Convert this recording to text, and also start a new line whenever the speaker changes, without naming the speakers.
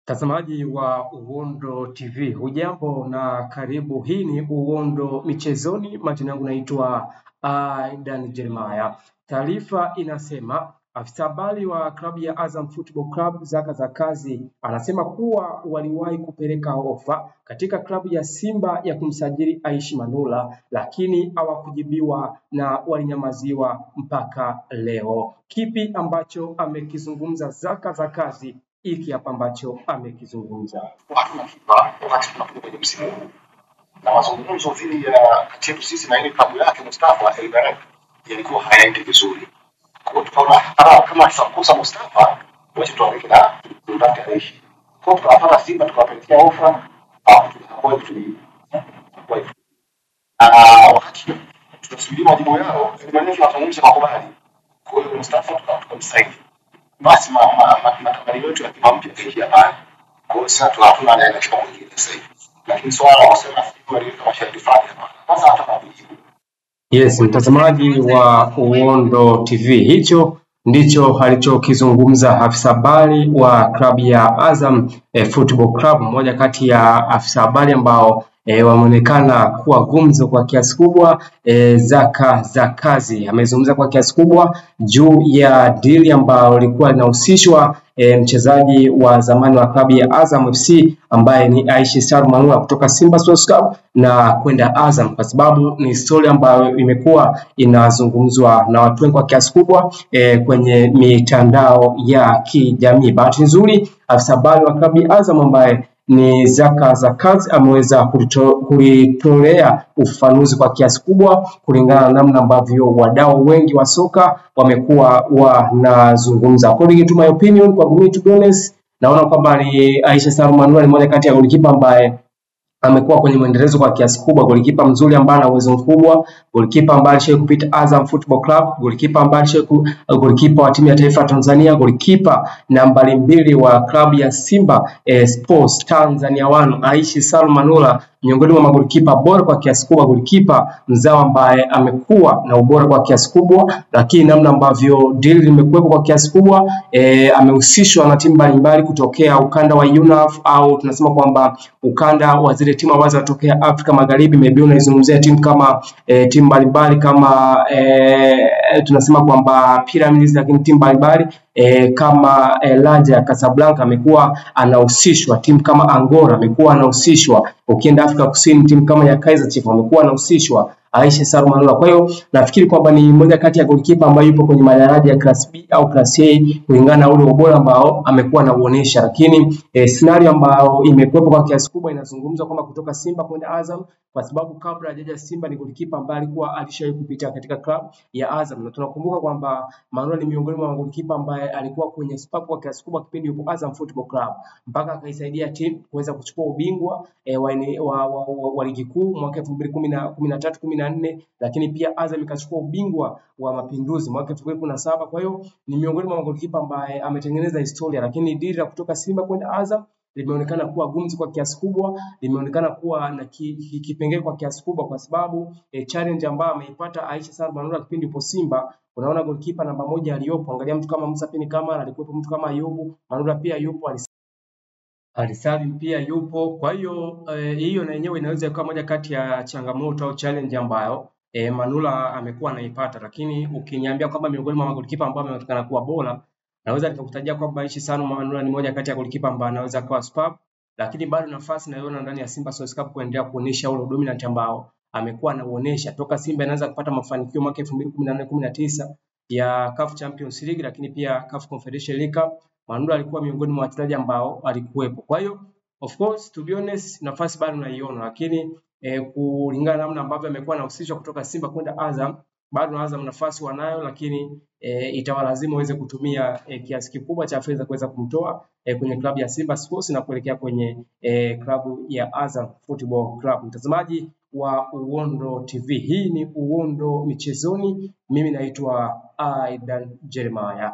Mtazamaji wa Uhondo TV, hujambo na karibu. Hii ni Uhondo Michezoni. Majina yangu naitwa Aidan Jeremiah. Taarifa inasema afisa habari wa klabu ya Azam Football Club Zaka Zakazi anasema kuwa waliwahi kupeleka ofa katika klabu ya Simba ya kumsajili Aishi Manula, lakini hawakujibiwa na walinyamaziwa mpaka leo. Kipi ambacho amekizungumza Zaka Zakazi? Hiki hapa ambacho amekizungumza.
Wakati tunakuja kwenye msimu na mazungumzo dhidi ya kati yetu sisi na ile klabu yake Mustafa Elbarak yalikuwa hayaendi vizuri. Kwa hiyo tukaona kama tutakosa Mustafa, wacha tuanze na mtafute Aishi. Kwa hiyo tukapata Simba tukawapelekea ofa kwa wakati tunasubiri majibu yao, Elbarak tunazungumza kwa kubali. Kwa hiyo Mustafa tukamsaidia. Basi matamanio yetu ya kipa mpya hiki hapa. Kwa hiyo sasa tunatuna naenda kipa mwingine sasa hivi. Lakini swala la kusema Simba ile kama sharti fulani hapa. Sasa hata kujibu.
Yes, mtazamaji wa Uhondo TV, hicho ndicho alichokizungumza afisa habari wa klabu ya Azam Football Club, mmoja kati ya afisa habari ambao wameonekana kuwa gumzo kwa kiasi kubwa. Zaka Zakazi amezungumza kwa kiasi kubwa juu ya deal ambao lilikuwa linahusishwa mchezaji wa zamani wa klabu ya Azam FC ambaye ni Aishi Manula kutoka Simba Sports Club na kwenda Azam, kwa sababu ni story ambayo imekuwa inazungumzwa na watu wengi kwa kiasi kubwa kwenye mitandao ya kijamii. Bahati nzuri afisa habari wa klabu ya Azam ambaye ni Zaka Zakazi ameweza kulitolea ufafanuzi kwa kiasi kubwa kulingana na namna ambavyo wadau wengi wa soka wamekuwa wanazungumza. According to my opinion, kwa mimi to be honest, naona kwamba ni Aisha Manula ni mmoja kati ya golikipa ambaye amekuwa kwenye mwendelezo kwa kiasi kubwa, golikipa mzuri ambaye ana uwezo mkubwa, golikipa ambaye alishawahi kupita Azam Football Club, golikipa ambaye golikipa wa timu ya taifa Tanzania, golikipa nambari 2 wa klabu ya Simba Sports Tanzania 1, Aishi Manula, miongoni mwa magolikipa bora kwa kiasi kubwa, golikipa mzao ambaye amekuwa na ubora kwa kiasi kubwa, lakini namna ambavyo deal limekuwepo kwa kiasi kubwa, amehusishwa na timu mbalimbali kutokea ukanda wa UNAF, au tunasema kwamba ukanda wa zile timu ambazo zinatokea Afrika Magharibi. Maybe unaizungumzia timu kama timu mbalimbali kama tunasema kwamba Pyramids, lakini timu mbalimbali kama Raja Casablanca amekuwa anahusishwa, timu kama Angola amekuwa anahusishwa, ukienda Afrika Kusini timu kama ya Kaizer Chiefs amekuwa anahusishwa Aisha Manula. Kwa hiyo nafikiri kwamba ni mmoja kati ya golikipa ambaye yupo kwenye madaraja ya class B au class A kulingana na ule ubora ambao amekuwa anauonesha, lakini scenario ambayo imekuwepo kwa kiasi kubwa inazungumzwa kwamba kutoka Simba kwenda Azam, kwa sababu kabla hajaja Simba ni golikipa ambaye alikuwa alishawahi kupita katika club ya Azam, na tunakumbuka kwamba Manula ni miongoni mwa golikipa ambaye alikuwa kwenye spark kwa kiasi kubwa kipindi yupo Azam Football Club, mpaka akaisaidia timu kuweza kuchukua ubingwa wa ligi kuu mwaka 2013-14, lakini pia Azam ikachukua ubingwa wa Mapinduzi mwaka 2017. Kwa hiyo ni miongoni mwa golikipa ambaye ametengeneza historia, lakini dira kutoka Simba kwenda Azam limeonekana kuwa gumzi kwa kiasi kubwa, limeonekana kuwa na kipengele kwa kiasi kubwa, kwa sababu challenge ambayo ameipata Aisha Manula kipindi yupo Simba. Unaona golikipa namba 1 aliyopo, angalia mtu kama Musa Pini Kamara alikuwepo, mtu kama Ayubu Manula pia yupo, Alisalim pia yupo. Kwa hiyo hiyo na yenyewe inaweza kuwa moja kati ya changamoto au challenge ambayo Manula amekuwa anaipata, lakini ukiniambia kwamba miongoni mwa golikipa ambao wameonekana kuwa bora, naweza nikakutajia kwamba Aishi Manula ni moja kati ya golikipa ambao anaweza kuwa superb, lakini bado nafasi naiona ndani ya Simba Sports Club kuendelea kuonesha ule dominant ambao amekuwa anaonesha toka Simba inaanza kupata mafanikio mwaka 2014-19 ya CAF Champions League, lakini pia CAF Confederation League Cup. Manula alikuwa miongoni mwa wachezaji ambao alikuwepo. Kwa hiyo of course to be honest, nafasi bado naiona, lakini kulingana namna ambavyo amekuwa anahusishwa kutoka Simba kwenda Azam, bado Azam nafasi wanayo, lakini itawalazimu waweze kutumia kiasi kikubwa cha fedha kuweza kumtoa kwenye klabu ya Simba Sports na kuelekea kwenye klabu ya Azam Football Club. Mtazamaji wa Uhondo TV, hii ni Uhondo Michezoni. Mimi naitwa Aidan Jeremiah.